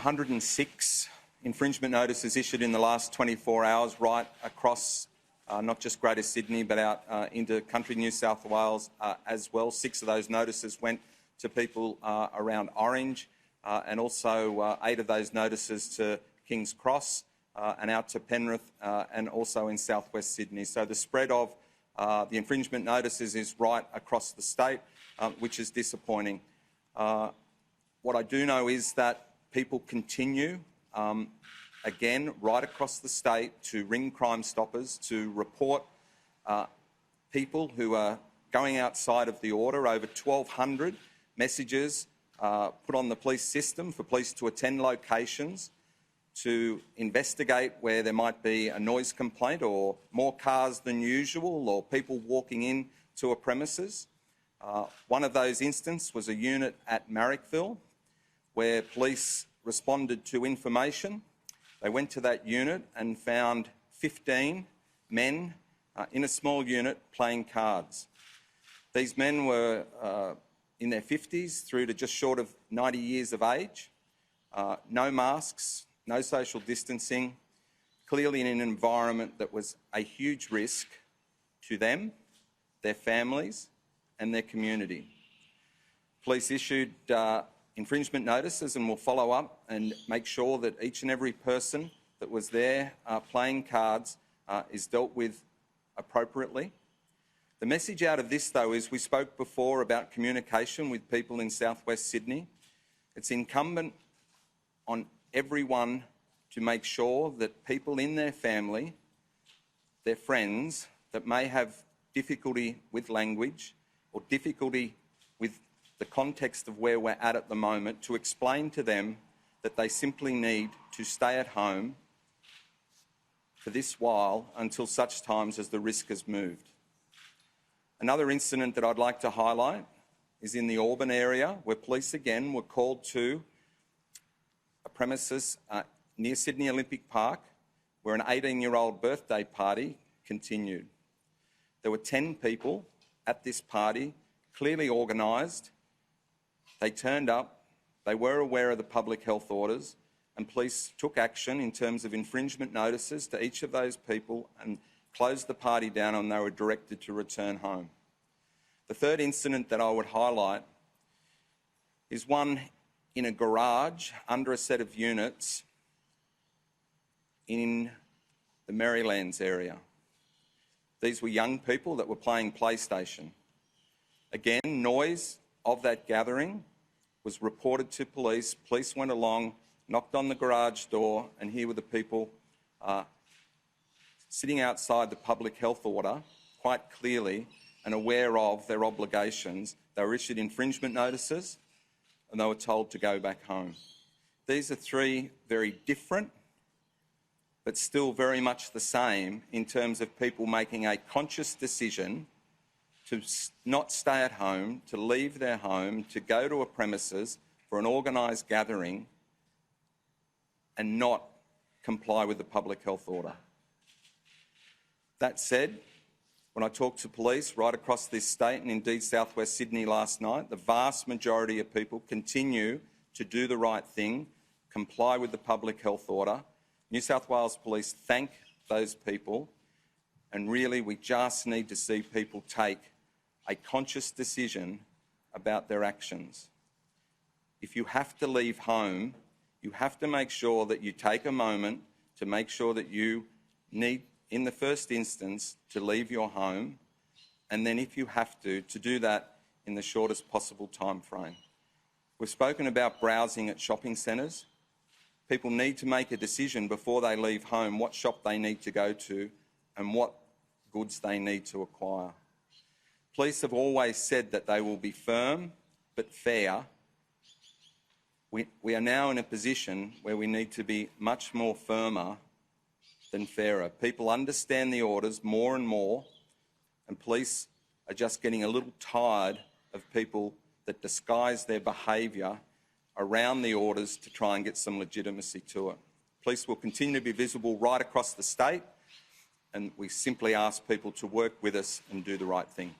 106 infringement notices issued in the last 24 hours right across not just Greater Sydney but out into country New South Wales as well. 6 of those notices went to people around Orange and also 8 of those notices to King's Cross and out to Penrith and also in southwest Sydney. So the spread of the infringement notices is right across the state, which is disappointing. What I do know is that people continue, again, right across the state to ring Crime Stoppers to report people who are going outside of the order. Over 1,200 messages put on the police system for police to attend locations to investigate where there might be a noise complaint or more cars than usual or people walking in to a premises. One of those instances was a unit at Marrickville where police responded to information. They went to that unit and found 15 men in a small unit playing cards. These men were in their 50s through to just short of 90 years of age, no masks, no social distancing, clearly in an environment that was a huge risk to them, their families and their community. Police issued infringement notices and will follow up and make sure that each and every person that was there playing cards is dealt with appropriately. The message out of this, though, is we spoke before about communication with people in southwest Sydney. It's incumbent on everyone to make sure that people in their family, their friends, that may have difficulty with language or difficulty with the context of where we're at the moment, to explain to them that they simply need to stay at home for this while until such times as the risk has moved. Another incident that I'd like to highlight is in the Auburn area, where police again were called to a premises near Sydney Olympic Park, where an 18-year-old birthday party continued. There were 10 people at this party, clearly organised. They turned up, they were aware of the public health orders, and police took action in terms of infringement notices to each of those people and closed the party down, and they were directed to return home. The third incident that I would highlight is one in a garage under a set of units in the Marylands area. These were young people that were playing PlayStation. Again, noise of that gathering was reported to police. Police went along, knocked on the garage door, and here were the people sitting outside the public health order, quite clearly and aware of their obligations. They were issued infringement notices and they were told to go back home. These are 3 very different but still very much the same in terms of people making a conscious decision to not stay at home, to leave their home, to go to a premises for an organised gathering and not comply with the public health order. That said, when I talked to police right across this state and indeed southwest Sydney last night, the vast majority of people continue to do the right thing, comply with the public health order. New South Wales Police thank those people, and really we just need to see people take a conscious decision about their actions. If you have to leave home, you have to make sure that you take a moment to make sure that you need, in the first instance, to leave your home, and then if you have to do that in the shortest possible time frame. We've spoken about browsing at shopping centres. People need to make a decision before they leave home what shop they need to go to and what goods they need to acquire. Police have always said that they will be firm but fair. We are now in a position where we need to be much more firmer than fairer. People understand the orders more and more, and police are just getting a little tired of people that disguise their behaviour around the orders to try and get some legitimacy to it. Police will continue to be visible right across the state, and we simply ask people to work with us and do the right thing.